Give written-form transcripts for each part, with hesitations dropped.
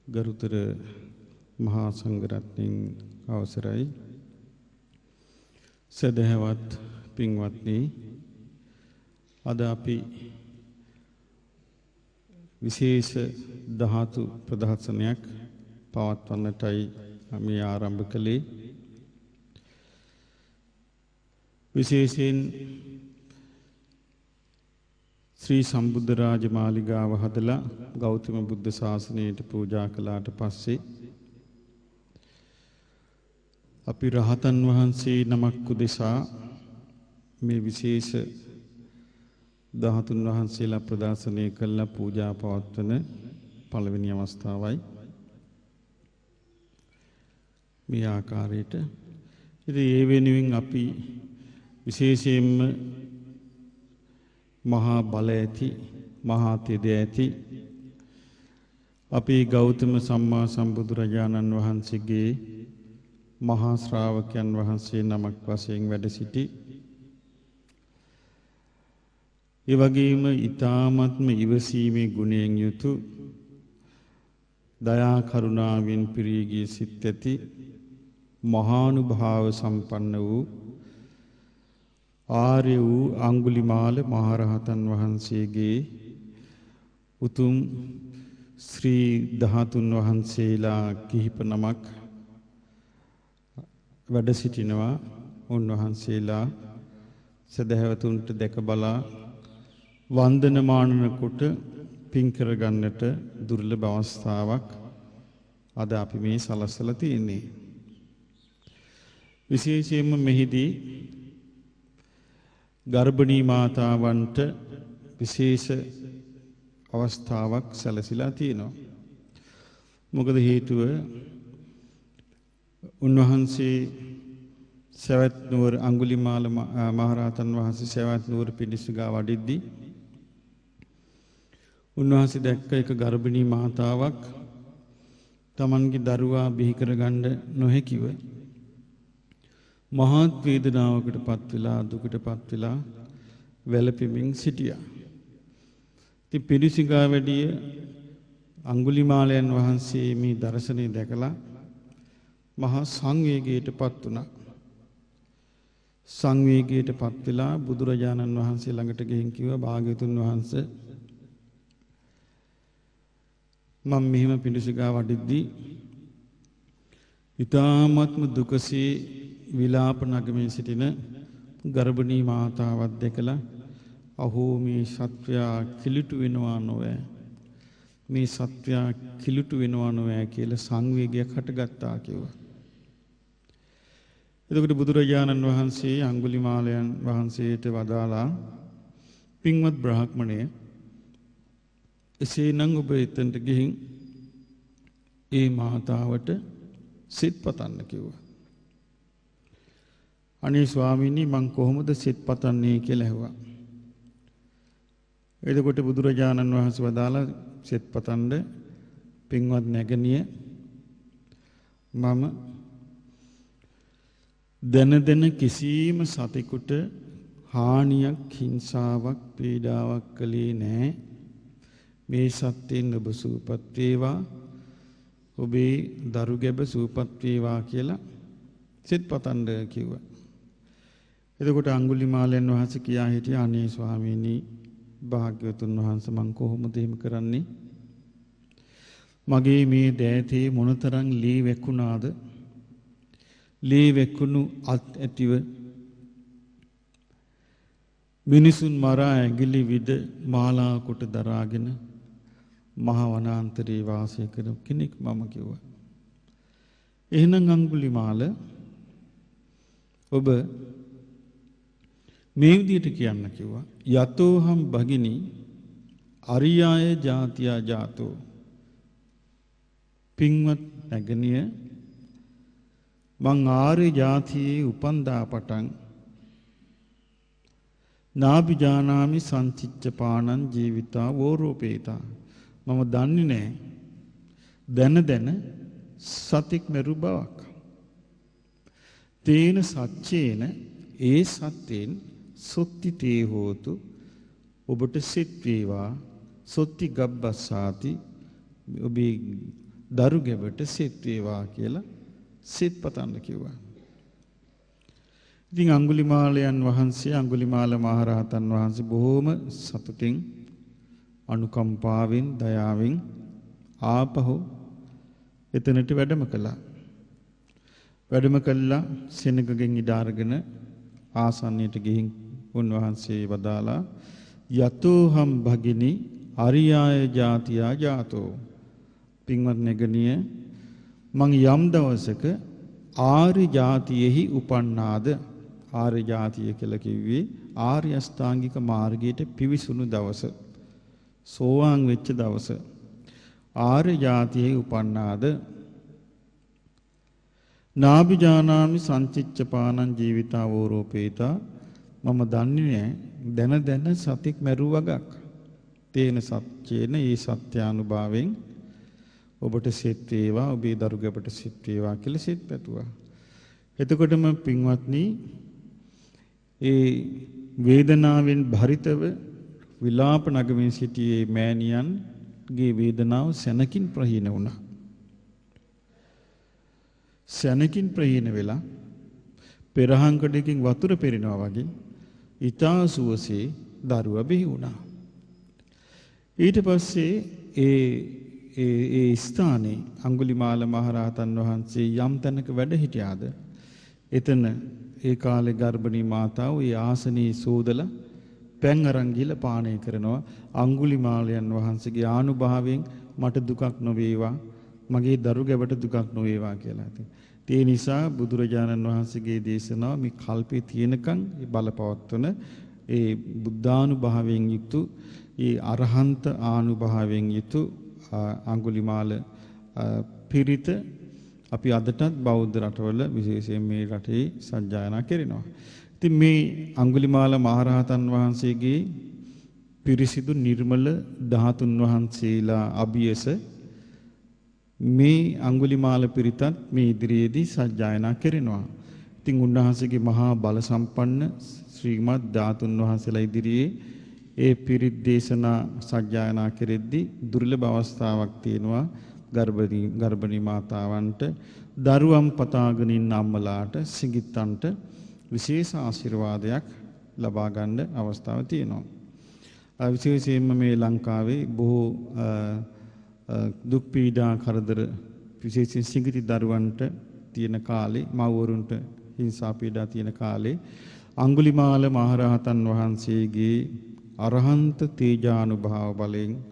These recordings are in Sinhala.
ගරුතර මහා සංඝරත්නයන් අවසරයි සදහවත් පින්වත්නි අද අපි විශේෂ ධාතු ප්‍රදර්ශනයක් පවත්වන්නටයි මේ ආරම්භ කළේ විශේෂයෙන් ශ්‍රී සම්බුද්ධ රාජ මාලිගාව හදලා ගෞතම බුද්ධ ශාසනයට පූජා කළාට පස්සේ අපි රහතන් වහන්සේ නමක් උදෙසා මේ විශේෂ ධාතුන් වහන්සේලා ප්‍රදර්ශනය කළ පූජා පවත්වන පළවෙනි අවස්ථාවයි මේ ආකාරයට. ඉතින් ඒ වෙනුවෙන් අපි විශේෂයෙන්ම මහා බල ඇති මහා තෙද ඇති අපේ ගෞතම සම්මා සම්බුදුරජාණන් වහන්සේගේ මහා ශ්‍රාවකයන් වහන්සේ නමක් වශයෙන් වැඩ සිටි ඒ වගේම ඊ타ත්ම ඉවසීමේ ගුණයෙන් යුතු දයා කරුණාවෙන් පිරී ගිය සිත් ඇති මහානුභාව සම්පන්න වූ ආර්ය වූ අඟුලිමාල මහරහතන් වහන්සේගේ උතුම් ශ්‍රී ධාතුන් වහන්සේලා කිහිප නමක් වැඩ සිටිනවා. උන්වහන්සේලා සදහැවතුන්ට දැක බලා වන්දනමාන කොට පින් කර ගන්නට දුර්ලභ අවස්ථාවක් අද අපි මේ සලස්සලා තියෙන්නේ. විශේෂයෙන්ම මෙහිදී ගර්භණී මාතාවන්ට විශේෂ අවස්ථාවක් සැලසීලා තියෙනවා. මොකද හේතුව උන්වහන්සේ සවැත් නුවර අඟුලිමාල මහරහතන් වහන්සේ සවැත් නුවර පිඬුසිඟා වඩිද්දී උන්වහන්සේ දැක්ක එක ගර්භණී මාතාවක් තමන්ගේ දරුවා බිහි කරගන්න නොහැකිව මහත් වේදනාවකටපත් වෙලා දුකටපත් වෙලා වැළපෙමින් සිටියා. ඉතින් පිඬුසිඟා වැඩිය අඟුලිමාලයන් වහන්සේ මේ දර්ශනය දැකලා මහා සංවේගයටපත් වුණා. සංවේගයටපත් වෙලා බුදුරජාණන් වහන්සේ ළඟට ගිහින් කිව්වා භාග්‍යවතුන් වහන්සේ මම මෙහිම පිඬුසිඟා වඩිද්දී ඊ타ත්ම දුකසේ විලාප නගමින් සිටින ගර්භණී මාතාවක් දැකලා අහෝ මේ සත්වයා කිලුට වෙනවා නොවේ මේ සත්වයා කිලුට වෙනවා නොවේ කියලා සංවේගයක් හටගත්තා කිව්වා. එතකොට බුදුරජාණන් වහන්සේ අඟුලිමාලයන් වහන්සේට වදාලා පින්වත් බ්‍රාහ්මණය එසේනම් ඔබ එතනට ගිහින් ඒ මාතාවට සිත් පතන්න කිව්වා. අනේ ස්වාමීනි මං කොහොමද සිත් පතන්නේ කියලා ඇහුවා. එතකොට බුදුරජාණන් වහන්සේ වදාලා සිත් පතන්න පින්වත් නැගණිය මම දන කිසිම සතෙකුට හානියක් හිංසාවක් පීඩාවක් කළේ නැහැ. මේ සත්‍යෙන් ඔබ සූපත් වේවා ඔබේ දරු ගැබ සූපත් වේවා කියලා සිත් පතන්න කිව්වා. එතකොට අඟුලිමාලයන් වහන්සේ කියා හිටියා අනේ ස්වාමීනි භාග්‍යවතුන් වහන්සේ මං කොහොමද එහෙම කරන්නේ? මගේ මේ දෑතේ මොනතරම් ලී වැකුණාද? ලී වැකුණු අත් ඇතිව මිනිසුන් මරා ඇඟිලි විද මාලා කොට දරාගෙන මහ වනාන්තරේ වාසය කරන කෙනෙක් මම කිව්වා. එහෙනම් අඟුලිමාල ඔබ මේ විදිහට කියන්න කිව්වා. යතෝහම් භගිනි අරියාය ජාතියා ජාතෝ පින්වත් නැගණිය මං ආර්ය ජාතියේ උපන්දා පටන් නාබිජානාමි සංචිච්ච පානං ජීවිතා වෝරෝපේතා මම දන්නේ නැහැ දැන සතික් මෙරු බවක් තේන සච්චේන ඒ සත්‍යෙන් සොත්ති තේ හෝතු ඔබට සිත් වේවා සොත්ති ගබ්බස්සාති ඔබේ දරු ගැබට සිත් වේවා කියලා සිත් පතන්න කිව්වා. ඉතින් අඟුලිමාලයන් වහන්සේ අඟුලිමාල මහරහතන් වහන්සේ බොහොම සතුටින් අනුකම්පාවෙන් දයාවෙන් ආපහු එතනට වැඩම කළා. වැඩම කළා සෙනගගෙන් ඉඩ අරගෙන ආසන්නයට ගිහින් උන්වහන්සේ වදාලා යතෝහම් භගිනි අරියාය ජාතියා ජාතෝ පින්වත් නෙගණිය මං යම් දවසක ආර්ය ජාතියෙහි උපන්නාද ආර්ය ජාතිය කියලා කිව්වේ ආර්ය අෂ්ටාංගික මාර්ගයට පිවිසුණු දවස සෝවාන් වෙච්ච දවස ආර්ය ජාතියෙහි උපන්නාද නාභිජානාමි සංචිච්ඡපානං ජීවිතාවෝරෝපේතා මම දන්නේ නැහැ දැන සතික් මැරුව වගක් තේන සත්‍යේන ඒ සත්‍යානුභවයෙන් ඔබට සිත් වේවා ඔබේ දරු ගැබට සිත් වේවා කියලා සිත් පැතුවා. එතකොටම පින්වත්නි ඒ වේදනාවෙන් භරිතව විලාප නගමින් සිටියේ මෑණියන්ගේ වේදනාව සැනකින් ප්‍රහීන වුණා. සැනකින් ප්‍රහීන වෙලා පෙරහංකඩකින් වතුර පෙරෙනවා වගේ ඊතා සුවසේ දරුවා බිහි වුණා. ඊට පස්සේ ඒ ස්ථානයේ අඟුලිමාල මහරහතන් වහන්සේ යම් තැනක වැඩ හිටියාද එතන ඒ කාලේ ගර්භණී මාතාව ඒ ආසනයේ සෝදලා පැන් අරන් ගිහලා පානය කරනවා අඟුලිමාලයන් වහන්සේගේ ආනුභාවයෙන් මට දුකක් නොවේවා මගේ දරු ගැබට දුකක් නොවේවා කියලා. ඒ නිසා බුදුරජාණන් වහන්සේගේ දේශනාව මේ කල්පේ තියෙනකන් බලපවත්වන ඒ බුද්ධානුභාවයෙන් යුතු ඒ අරහන්ත ආනුභාවයෙන් යුතු අඟුලිමාල පිරිත අපි අදටත් බෞද්ධ රටවල විශේෂයෙන් මේ රටේ සජ්ජායනා කරනවා. ඉතින් මේ අඟුලිමාල මහරහතන් වහන්සේගේ පිරිසිදු නිර්මල ධාතුන් වහන්සේලා අභියස මේ අඟුලිමාල පිරිතත් මේ ඉදිරියේදී සජ්ජායනා කරනවා. ඉතින් උන්වහන්සේගේ මහා බල සම්පන්න ශ්‍රීමත් ධාතුන් වහන්සේලා ඉදිරියේ ඒ පිරිත් දේශනා සජ්ජායනා කෙරෙද්දී දුර්ලභ අවස්ථාවක් තියෙනවා ගර්භණී මාතාවන්ට දරුවම් පතාගෙන ඉන්න අම්මලාට සිඟිත්තන්ට විශේෂ ආශිර්වාදයක් ලබා ගන්න අවස්ථාවක් තියෙනවා. විශේෂයෙන්ම මේ ලංකාවේ බොහෝ දුක් පීඩා කරදර විශේෂයෙන් සිඟිති දරුවන්ට තියෙන කාලේ මව්වරුන්ට හිංසා පීඩා තියෙන කාලේ අඟුලිමාල මහරහතන් වහන්සේගේ අරහන්ත තේජානුභාව බලයෙන්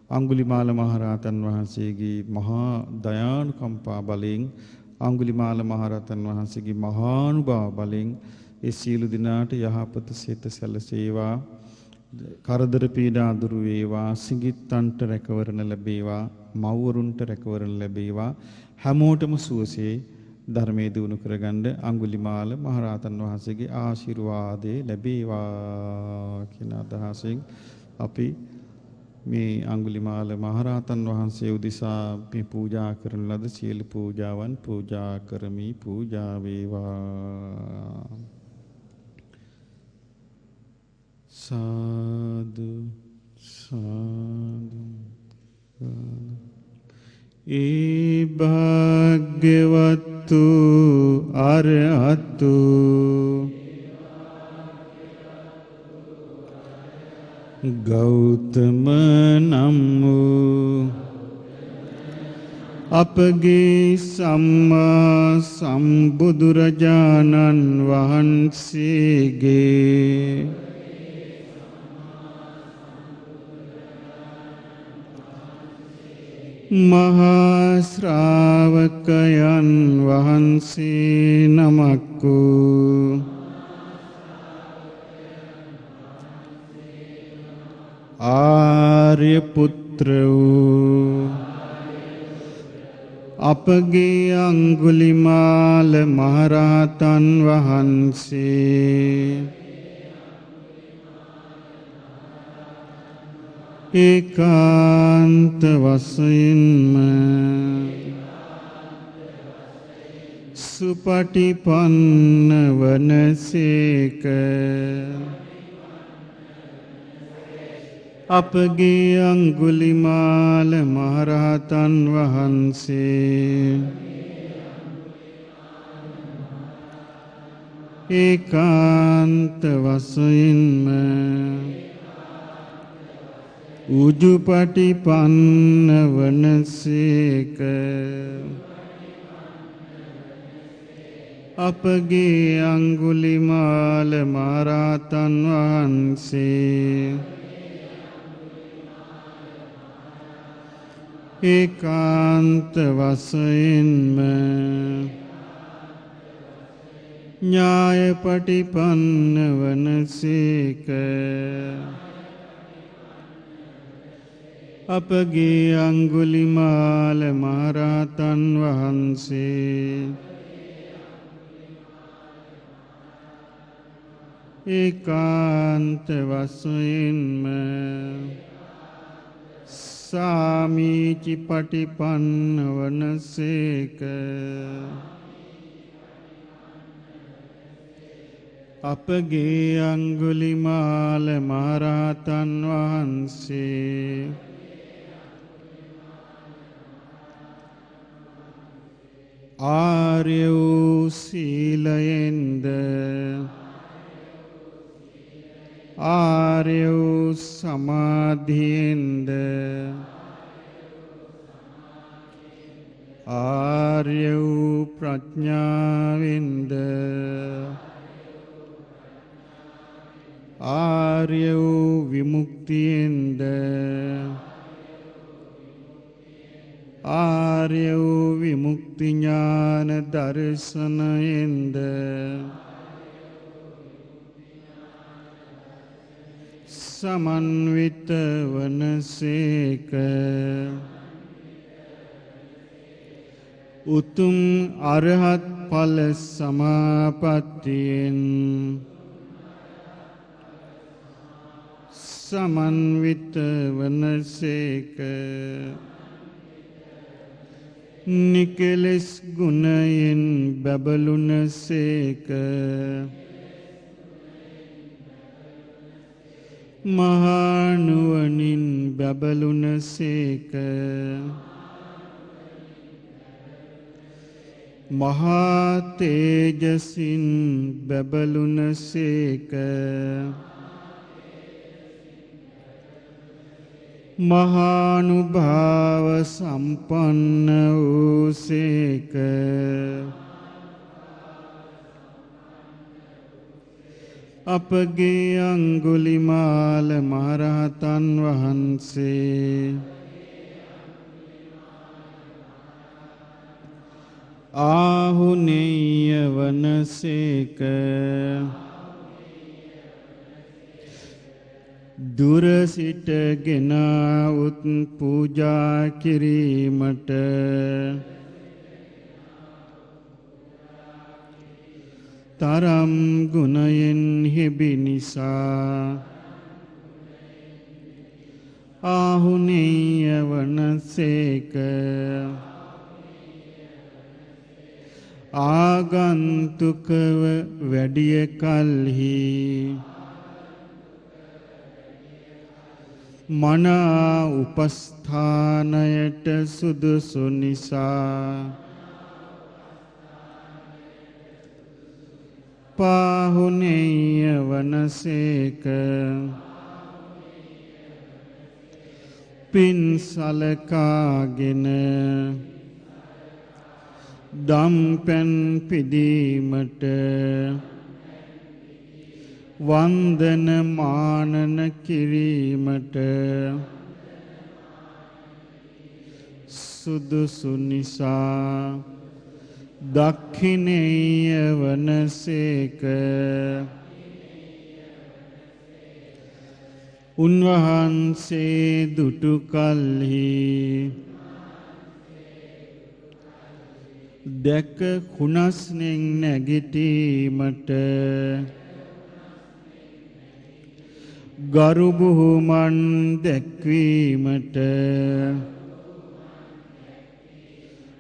අඟුලිමාල මහරහතන් වහන්සේගේ මහා දයානුකම්පා බලයෙන් අඟුලිමාල මහරහතන් වහන්සේගේ මහානුභාව බලයෙන් ඒ සියලු දිනාට යහපත සිත සැලසේවා කරදර පීඩා දුරු වේවා සිඟිත්තන්ට රැකවරණ ලැබේවා මව්වරුන්ට රැකවරණ ලැබේවා හැමෝටම සුවසේ ධර්මයේ දිනු කරගන්න අඟුලිමාල මහරහතන් වහන්සේගේ ආශිර්වාදේ ලැබේවා කියන අදහසින් අපි මේ අඟුලිමාල මහරහතන් වහන්සේ උදෙසා මේ පූජා කරන ලද සියලු පූජාවන් පූජා කරමි පූජා වේවා සාදු සාදු ඒ භාග්‍යවත්තු අරහතු ගෞතම නම් වූ අපගේ සම්මා සම්බුදුරජාණන් වහන්සේගේ මහා ශ්‍රාවකයන් වහන්සේ නමක් වූ ආර්ය පුත්‍ර වූ අපගේ අඟුලිමාල මහරහතන් වහන්සේ ඒකාන්ත වශයෙන්ම සුපටිපන්න වනසේක අපගේ අංගුලිමාල මහරහතන් වහන්සේ ඒකාන්ත වශයෙන්ම උජුපටිපන්න වනසේක. අපගේ අංගුලිමාල මහරහතන් වහන්සේ ඒකාන්ත වශයෙන්ම ඥායපටිපන්න වනසේක. අපගේ අංගුලිමාල මහරහතන් වහන්සේ ඒකාන්ත වශයෙන්ම සාමීචි පටිපන්න වනසේක. අපගේ අංගුලිමාල මහරහතන් වහන්සේ ආර්ය වූ සීලයෙන්ද ආර්ය වූ සමාධියෙන්ද ආර්ය වූ ප්‍රඥාවෙන්ද ආර්ය වූ විමුක්තියෙන්ද ආර්ය වූ විමුක්ති ඥාන දර්ශනයෙන්ද සමන්විත වනසේක. උතුම් අරහත් ඵල සමාපත්තියෙන් සමන්විත වනසේක. නිකලස් ගුණයෙන් බබළුනසේක. මහා නුවණින් බබළුනසේක. මහා තේජසින් බබළුනසේක. මහානුභාව සම්පන්න වූසේක. අපගේ අංගුලිමාල මහරහතන් වහන්සේ ආහුනේය වනසේක. දුර සිටගෙන උත් පූජා කිරීමට තරම් ගුණයෙන් හිබි නිසා ආහුනේය වනසේක. ආගන්තුකව වැඩිය කල්හි මනා උපස්ථානයට සුදුසු නිසා පාහුනේය වනසේක. පින් සලකාගෙන දම්පැන් පිදීමට වන්දන මානන කිරීමට සුදුසු නිසා දක්ඛිනේය වනසේක. උන්වහන්සේ දුටු කල්හි දැක කුණස්නෙන් නැගිටීමට ගරු බුහුමන් දැක්වීමට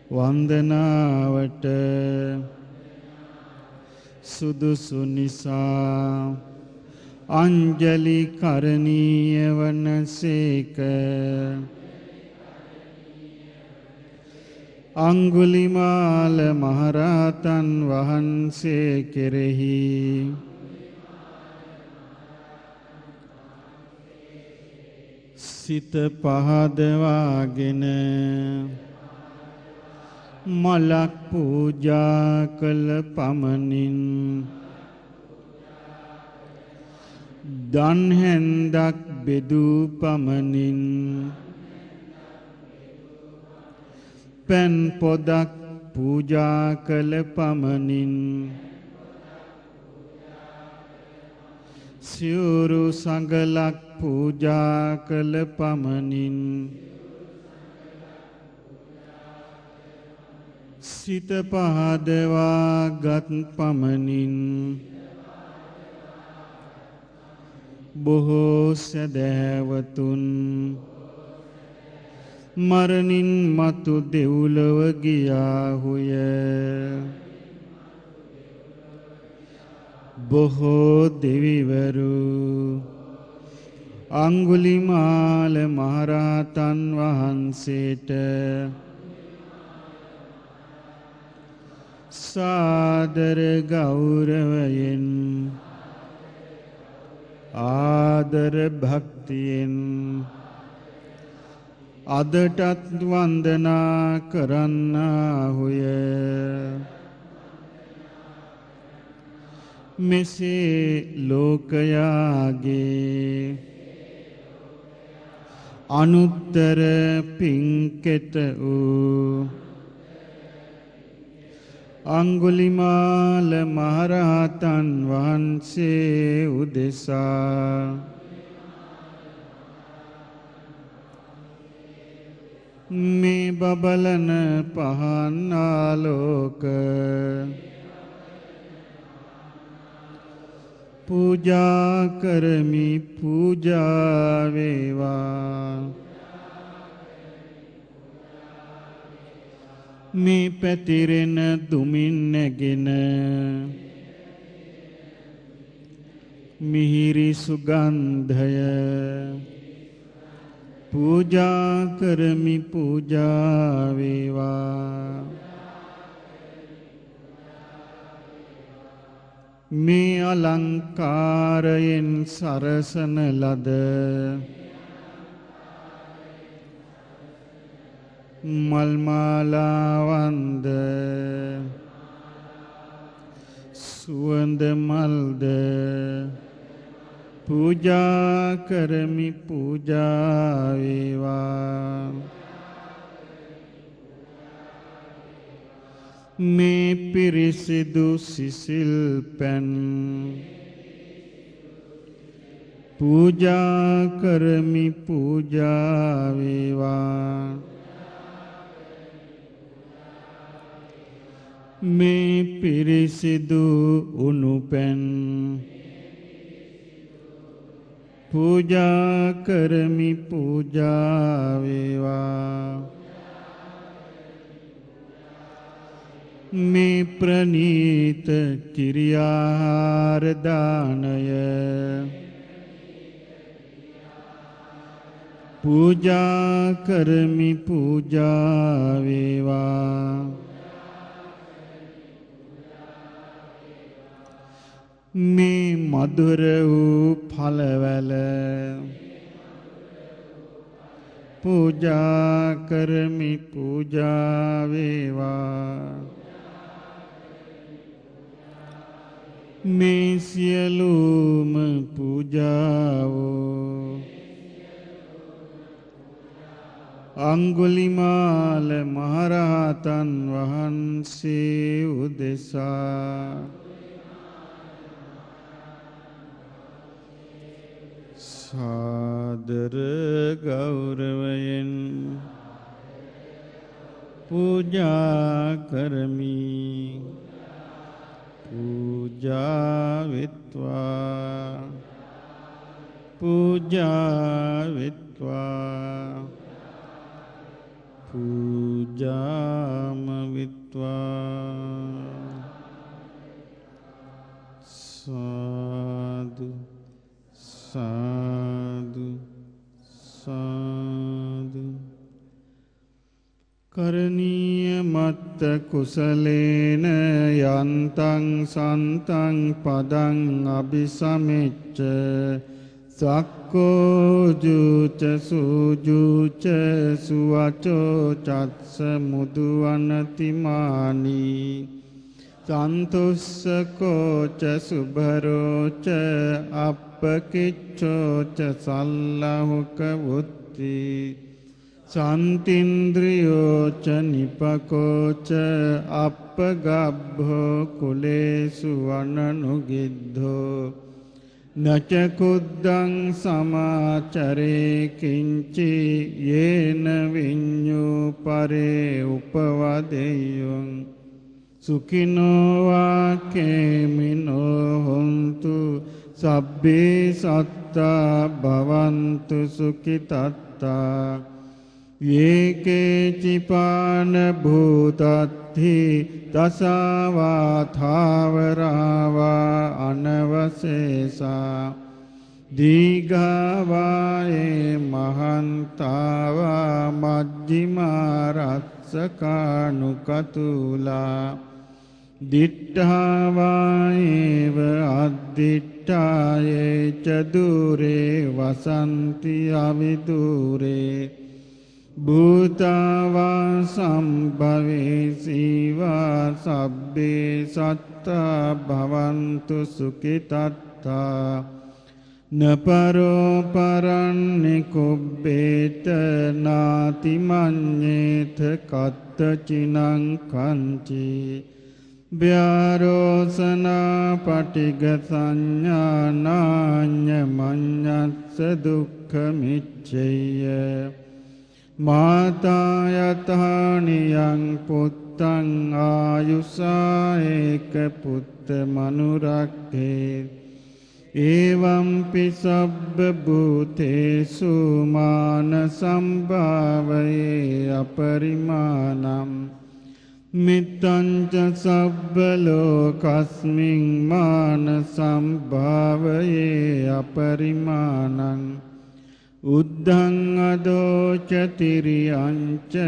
වන්දනාවට සුදුසු නිසා අංජලි කරණීය වනසේක. අංගුලිමාල මහරහතන් වහන්සේ කෙරෙහි සිත පහදවාගෙන මලක් පූජා කළ පමණින් දන් හැන්දක් බෙදූ පමණින් පෙන් පොදක් පූජා කළ පමණින් සිවුරු සඟලක් පූජා කළ පමණින් සිත පහදවා ගත් පමණින් බොහෝ සැදැහැවතුන් මරණින් මතු දෙව්ලොව ගියාහුය. බොහෝ දෙවිවරු අංගුලිමාල මහරහතන් වහන්සේට සාදර ගෞරවයෙන් ආදර භක්තියෙන් අදටත් වන්දනා කරන්නාහුය. මෙසේ ලෝකයාගේ අනුත්තර පින්කෙත වූ අංගුලිමාල මහරහතන් වහන්සේ උදෙසා මේ බබලන පහන් ආලෝක පූජා කරමි පූජා වේවා. මේ පැතිරෙන දුමින් නැගෙන මිහිරි සුගන්ධය පූජා කරමි පූජා වේවා. මේ අලංකාරයෙන් සරසන ලද මල්මාලාවන්ද සුවඳ මල්ද පූජා කරමි පූජා වේවා. මේ පිරිසිදු සිසිල් පැන් පූජා කරමි පූජා වේවා. මේ පිරිසිදු උණුපැන් පූජා කරමි පූජා වේවා. මේ ප්‍රණීත කිරියාහාර දානය පූජා කරමි පූජා වේවා. මේ මధుර වූ ඵලවල පූජා කරමි පූජා වේවා. මේ සියලුම පූජාවෝ අංගුලිමාල මහරහතන් වහන්සේ උදෙසා සාදර ගෞරවයෙන් පූජා කරමි. පූජා වෙත්වා පූජා වෙත්වා පූජාම විත්වා. සාදු කරණීය මත්ත කුසලේන යන්තං සන්තං පදං අபிසමෙච්ච සක්කෝ ජූච සූජූච සුවචෝ චත්ස මුදුවනතිමානි සන්තුස්සකෝච සුභරෝච අප්පකිච්චෝච සල්ලහුක වුත්ති සන්තින්ද්‍රියෝච නිපකෝච අප්පගබ්භෝ කුලේසු වනනුගිද්ධෝ නච කුද්දං සමාචරේ කිංචි යේන විඤ්ඤූ පරේ උපවදෙය්‍යං සුඛිනෝ වාකේමිනෝ හොන්තු සබ්බේ සත්තා භවන්තු සුඛිතත්තා යේකේචිපාන භූතත්ථි දසවා ථාවරාවා අනවසේසා දීඝාවායේ මහන්තාවා මජ්ජිමා රත්සකානුකතුලා දිට්ඨාවායේව අද්දිට්ඨායේ ච දුරේ වසන්ති අවිදුරේ භූතාවා සම්භවේ සීවා සබ්බේ සත්තා භවන්තු සුඛිතත්තා නපරෝ පරන්නි කුබ්බේත නාති මඤ්ඤේත කත්තචිනං කංචි ව්‍යාරෝසනා පටිග සංඥානාඤ්ඤ මඤ්ඤස්ස දුක්ඛ මිච්ඡය මාතා යතානියං පුත්තං ආයුසා ඒක පුත්ත මනුරක්ඛේ එවං පිසබ්බ භූතේසු මාන සම්භාවයේ අපරිමාණං මිත්තං ච සබ්බ ලෝකස්මින් මාන සම්භාවයේ අපරිමාණං උද්ධං අදෝච තිරියං ච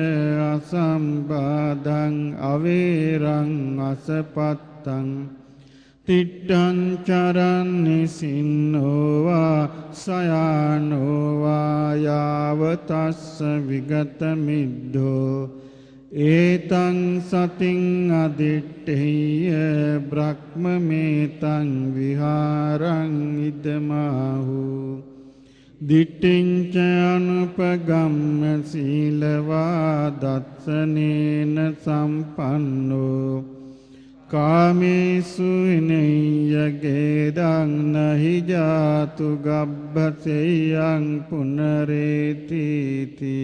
අසම්බාධං අවේරං අසපත්තං තිට්ඨං චරන්නි සින්නෝවා සයානෝවා යාවතස්ස විගත මිද්දෝ ඒතං සතින් අදිට්ඨේය බ්‍රහ්මමේතං විහාරං ඉදමාහු දිට්ඨිංච අනුපගම්ම සීලවා දත්සනේන සම්පන්නෝ කාමේසු විනය්‍යගේදං නහි ජාතු ගබ්බසෙයං පුනරේතිති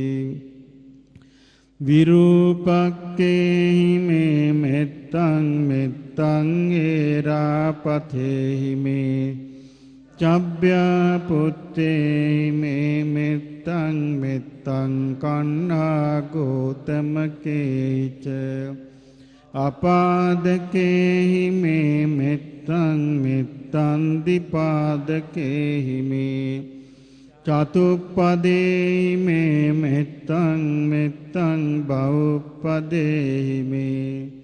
විරූපක්කේහි මේ මෙත්තං මෙත්තං ඒරාපතේහි මේ චබ්බ්‍යා පුත්තේහි මේ මෙත්තං මෙත්තං කන්හා ගෝතමකේච අපාදකේහි මේ මෙත්තං මෙත්තං දිපාදකේහි මේ චතුප්පදේහි මේ මෙත්තං මෙත්තං බහුප්පදේහි මේ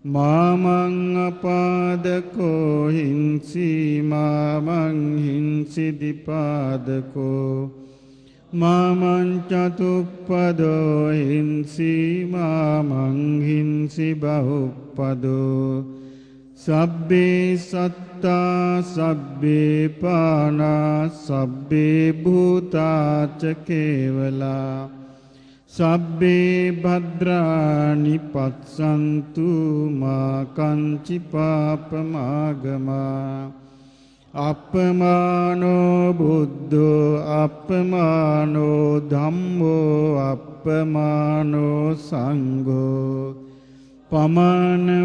මාමං අපාදකෝ හිංසි මාමං හිංසි දිපාදකෝ මාමං චතුප්පදෝ හිංසි මාමං හිංසි බහුප්පදෝ සබ්බේ සත්තා සබ්බේ පානා සබ්බේ භූතාච කේවලා සබ්බේ භද්‍රානි පත්සන්තු මා කංචි පාපමාගමා අප්පමානෝ බුද්ධෝ අප්පමානෝ ධම්මෝ අප්පමානෝ සංඝෝ පමානවන්තානි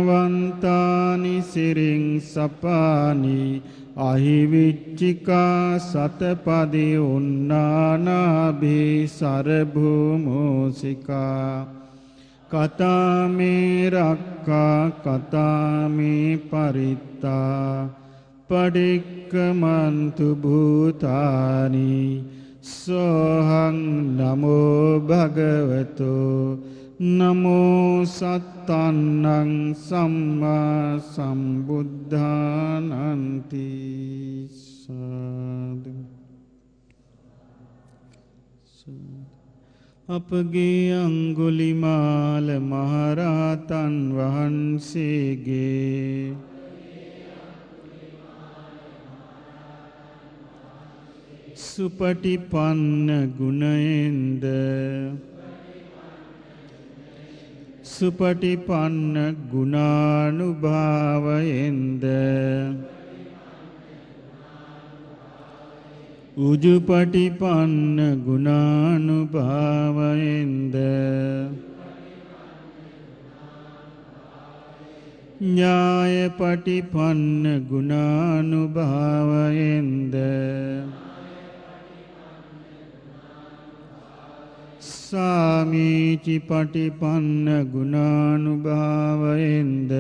සිරින් සපානි අහිවිච්චිකා සතපදි උන්නානාභි සරභූමෝසිකා කතාමේ රක්කා කතාමේ පරිත්තා පඩික්කමන්තු භූතානි සෝහං නමෝ භගවතෝ නමෝ සත්තන්නං සම්මා සම්බුද්ධානන්ති සාදු. අපගේ අංගුලිමාල මහරහතන් වහන්සේගේ සුපටිපන්න ගුණයෙන්ද සුපටිපන්න ගුණානුභාවයෙන්ද උජුපටිපන්න ගුණානුභාවයෙන්ද ඥායපටිපන්න ගුණානුභාවයෙන්ද සාමීචිපටිපන්න ගුණානුභාවයෙන්ද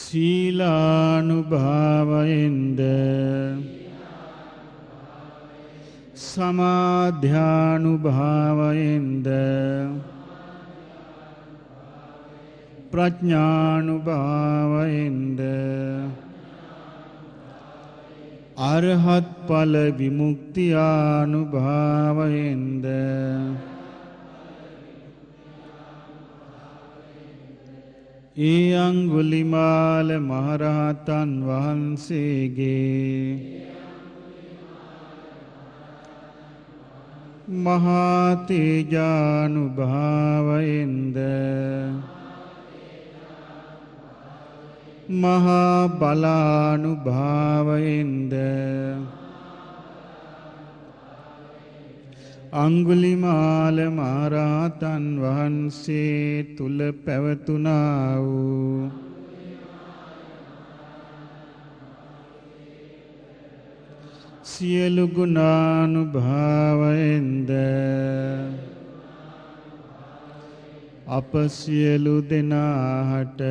සීලානුභාවයෙන්ද සමාධ්‍යානුභාවයෙන්ද ප්‍රඥානුභාවයෙන්ද අරහත් ඵල විමුක්තියානුභාවයෙන්ද ඒ අංගුලිමාල මහරහතන් වහන්සේගේ මහා තේජානුභාවයෙන්ද මහා බලානුභාවයෙන්ද අංගුලිමාල මහරහතන් වහන්සේ තුල පැවතුනා වූ සියලු ගුණානුභාවයෙන්ද අප සියලු දෙනාට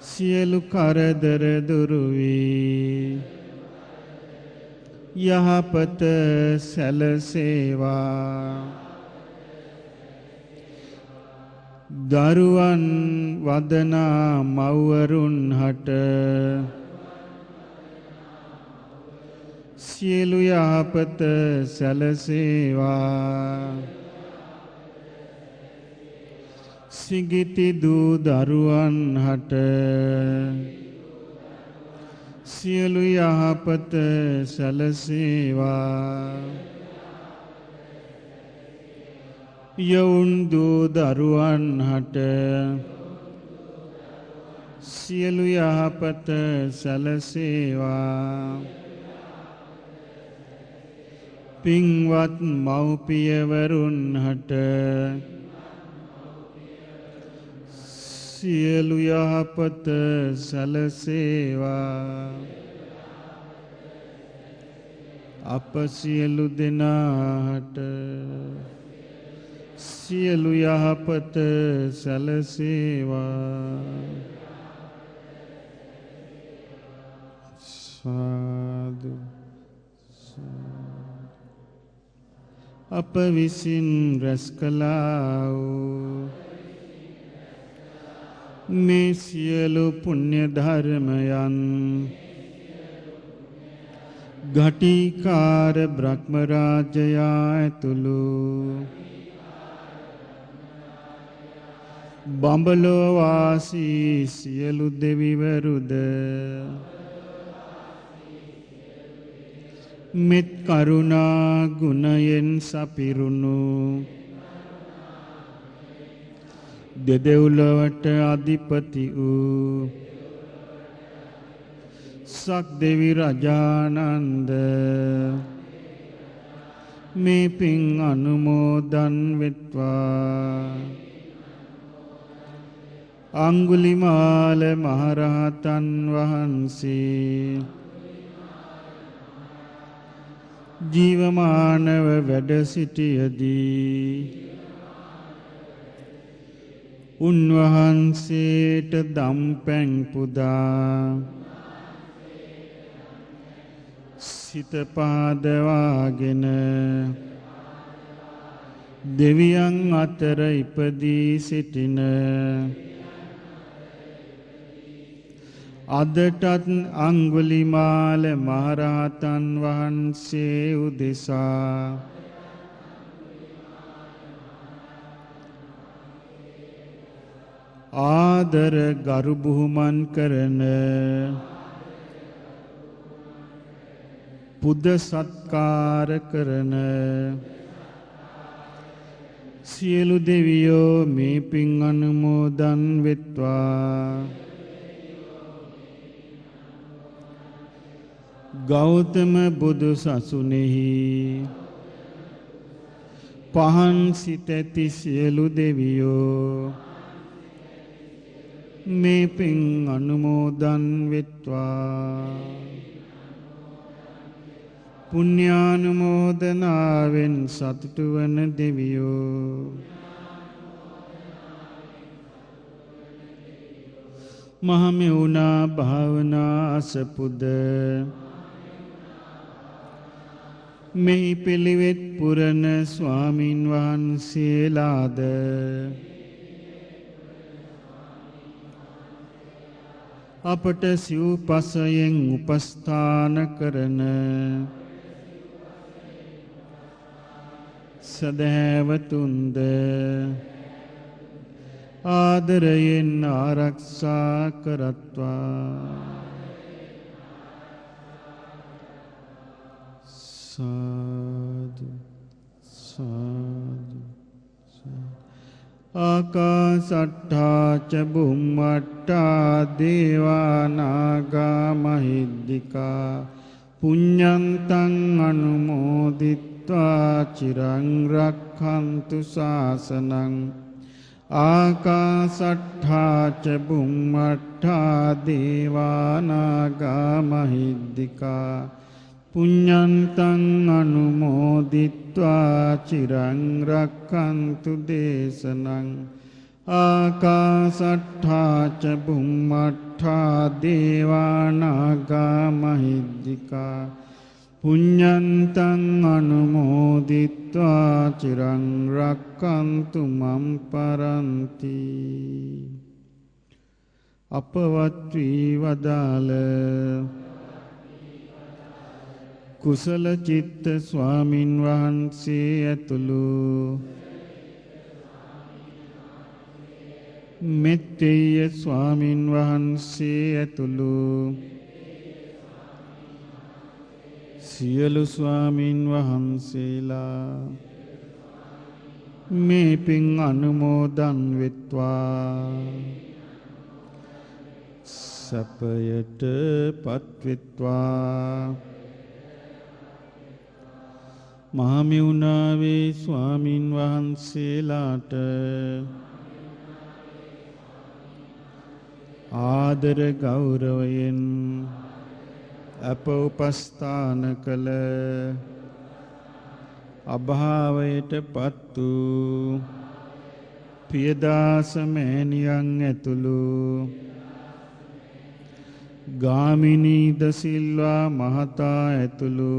සියලු කරදර දුරු වී යහපත සැලසේවා. දරුවන් වදනා මව්වරුන් හට සියලු යහපත සැලසේවා. සිගිති දූ දරුවන් හට සියලු යහපත සැලසේවා. යොවුන් දූ දරුවන් හට සියලු යහපත සැලසේවා. පින්වත් මව්පියවරුන් හට සියලු යහපත සැලසේවා. අප සියලු දෙනාට සියලු යහපත සැලසේවා. සාදු. අප විසින් රැස් කළා වූ මේ සියලු පුණ්‍ය ධර්මයන් ඝටිකාර බ්‍රහ්ම රාජයා ඇතුළු බඹලොව වාසී සියලු දෙවිවරුද මෙත් කරුණා ගුණයෙන් සපිරුණු දෙදෙව්ලොවට අධිපති වූ සක්දෙවි රජානන්ද මේ පින් අනුමෝදන් වෙත්වා. අංගුලිමාල මහරහතන් වහන්සේ ජීවමානව වැඩ සිටියදී උන්වහන්සේට දම්පැන් පුදා සිත පාදවාගෙන දෙවියන් අතර ඉපදී සිටින අදටත් අංගුලිමාල මහරහතන් වහන්සේ උදෙසා ආදර ගරු බුහුමන් කරන පුද සත්කාර කරන සියලු දෙවියෝ මේ පින් අනුමෝදන් වෙත්වා. ගෞතම බුදු සසුනේහි පහන් සිත ඇති සියලු දෙවියෝ මේ පින් අනුමෝදන් වෙත්වා. පුණ්‍යානුමෝදනාවෙන් සතුටු වන දෙවියෝ මහමෙවුනා භාවනා අසපුද මෙහි පිළිවෙත් පුරන ස්වාමින් වහන්සේලාද අපට සිව්පසයෙන් උපස්ථාන කරන සදහැවතුන්ද ආදරයෙන් ආරක්ෂා කරත්වා. සාදු සාදු ආකාසට්ඨා ච බුම්මට්ඨා දේවා නාග මහිද්దికා පුඤ්ඤන්තං අනුමෝදිත්වා චිරං රක්ඛන්තු ශාසනං. ආකාසට්ඨා ච බුම්මට්ඨා දේවා නාග මහිද්దికා පුඤ්ඤන්තං අනුමෝදිත්වා චිරං රක්ඛන්තු දේශනං. ආකාසට්ඨා ච බුම්මට්ඨා දේවා නාග මහිද්దికා පුඤ්ඤන්තං අනුමෝදිත්වා චිරං රක්ඛන්තු මම් පරන්ති. අපවත් වී වදාළ කුසල චිත්ත ස්වාමින් වහන්සේ ඇතුළු මෙත්තේය ස්වාමින් වහන්සේ ඇතුළු සියලු ස්වාමින් වහන්සේලා මේ පින් අනුමෝදන් වෙත්වා. සපයට පත්වෙත්වා. මහමෙවුනාවේ ස්වාමින් වහන්සේලාට ආදර ගෞරවයෙන් අප උපස්ථාන කළ අභාවයට පත් වූ පියදාස මෑණියන් ඇතුළු ගාමිණී ද සිල්වා මහතා ඇතුළු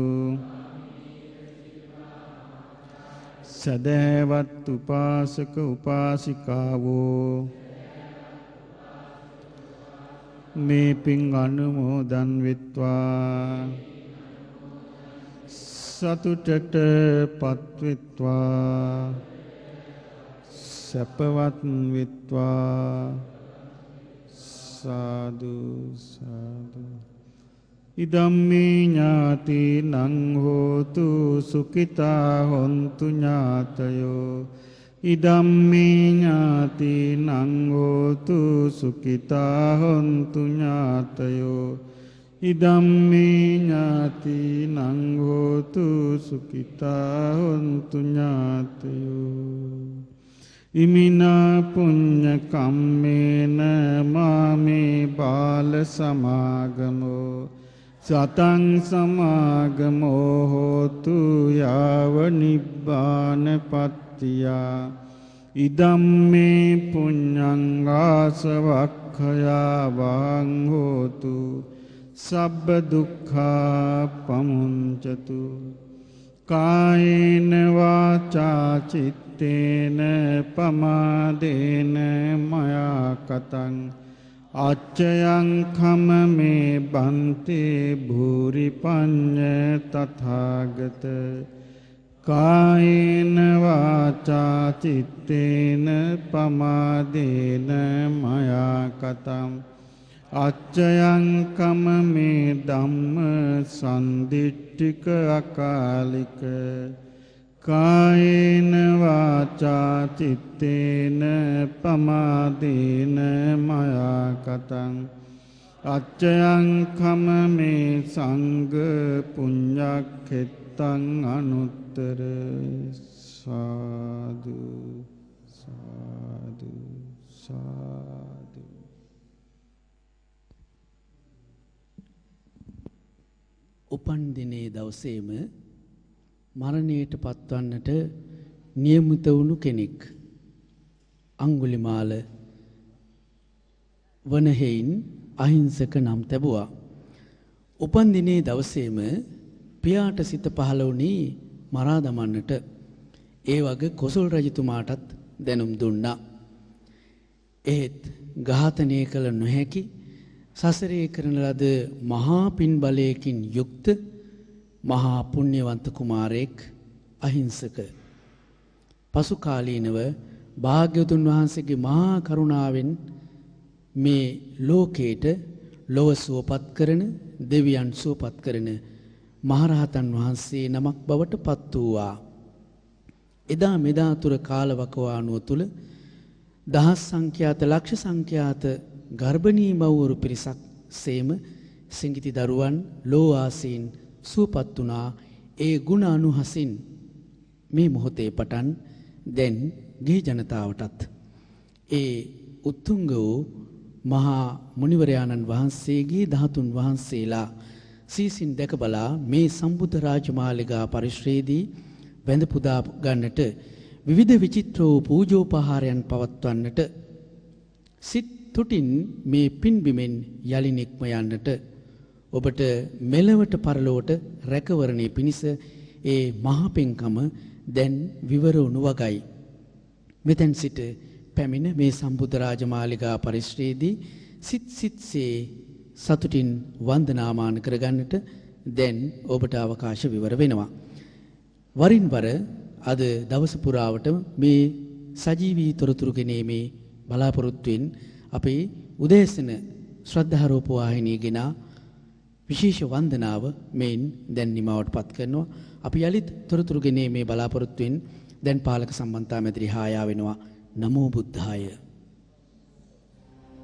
සදහැවත් උපාසක උපාසිකාවෝ මේ පින් අනුමෝදන් වෙත්වා. සතුටට පත්වෙත්වා. සැපවත් වෙත්වා. සාදු සාදු. ඉදම්මේ ඥාතිනං හෝතු සුඛිතා හොන්තු ඥාතයෝ. ඉදම්මේ ඥාතිනං හෝතු සුඛිතා හොන්තු ඥාතයෝ. ඉදම්මේ ඥාතිනං හෝතු සුඛිතා හොන්තු ඥාතයෝ. ඉමිනා පුඤ්ඤ කම්මේන මාමේ බාල සමාගමෝ සතං සමාගමෝ හෝතු යාව නිබ්බානපත්තියා. ඉදම්මේ පුඤ්ඤං ආසවක්ඛයා වං හෝතු සබ්බ දුක්ඛා පමුංචතු කායේන වාචා චිත්තේන පමාදේන මයා කතං අච්චයං කම මේ බන්තේ භූරි පඤ්ඤ තථාගත කායේන වාචා චිත්තේන පමාදේන මයා කතං අච්චයං කම මේ ධම්ම සම්දිට්ඨික අකාලික කායේන වාචා චිත්තේන පමාදේන මයා කතං අච්චයං කම මේ සංඝ පුඤ්ඤක්ඛෙත්තං අනුත්තර සාදු සාදු සාදු. උපන් දිනේ දවසේම මරණයට පත්වන්නට නියමිත වුණු කෙනෙක් අංගුලිමාල වන හේයින් අහිංසක නම් තැබුවා. උපන් දිනේ දවසේම පියාට සිත පහළ වුණේ මරා දමන්නට. ඒ වගේ කොසල් රජතුමාටත් දැනුම් දුන්නා. ඒත් ඝාතනය කළ නොහැකි සසරේ කරන ලද මහා පින් බලයකින් යුක්ත මහා පුණ්‍යවන්ත කුමාරයෙක් අහිංසක. පසු කාලීනව භාග්‍යවතුන් වහන්සේගේ මහා කරුණාවෙන් මේ ලෝකේට ලොව සුවපත් කරන දෙවියන් සුවපත් කරන මහරහතන් වහන්සේ නමක් බවට පත් වූවා. එදා මෙදා තුර කාලවකවානුව තුල දහස් සංඛ්‍යාත ලක්ෂ සංඛ්‍යාත ගර්භණී මව්වරු පිරිසක් සේම සිඟිති දරුවන් ලෝවාසීන් සුවපත් වුණා. ඒ ගුණ අනුහසින් මේ මොහොතේ පටන් දැන් ගිහි ජනතාවටත් ඒ උත්තුංග වූ මහා මුනිවරයාණන් වහන්සේගේ ධාතුන් වහන්සේලා සීසින් දැක බලා මේ සම්බුද්ධ රාජමාලිගා පරිශ්‍රයේදී වැඳ පුදා ගන්නට විවිධ විචිත්‍ර වූ පූජෝපහාරයන් පවත්වන්නට සිත් තුටින් මේ පින්බිමෙන් යලි නික්ම යන්නට ඔබට මෙලවට පරලොවට රැකවරණය පිණිස ඒ මහා පින්කම දැන් විවර වුණු වගයි. මෙතෙන් සිට පැමිණ මේ සම්බුද්ධ රාජමාලිගා පරිශ්‍රයේදී සිත් සිත්සේ සතුටින් වන්දනාමාන කරගන්නට දැන් ඔබට අවකාශ විවර වෙනවා. වරින් වර අද දවස පුරාවට මේ සජීවී තොරතුරු ගෙනීමේ බලාපොරොත්තුවෙන් අපේ උදෑසන ශ්‍රද්ධාරෝප වාහිනිය ගෙන විශේෂ වන්දනාව මෙයින් දැන් නිමවට පත් කරනවා. අපි යලිත් තොරතුරු ගෙනීමේ බලාපොරොත්තුවෙන් දැන් පාලක සම්බන්ධතා මැදිරි හායා වෙනවා. නමෝ බුද්ධාය.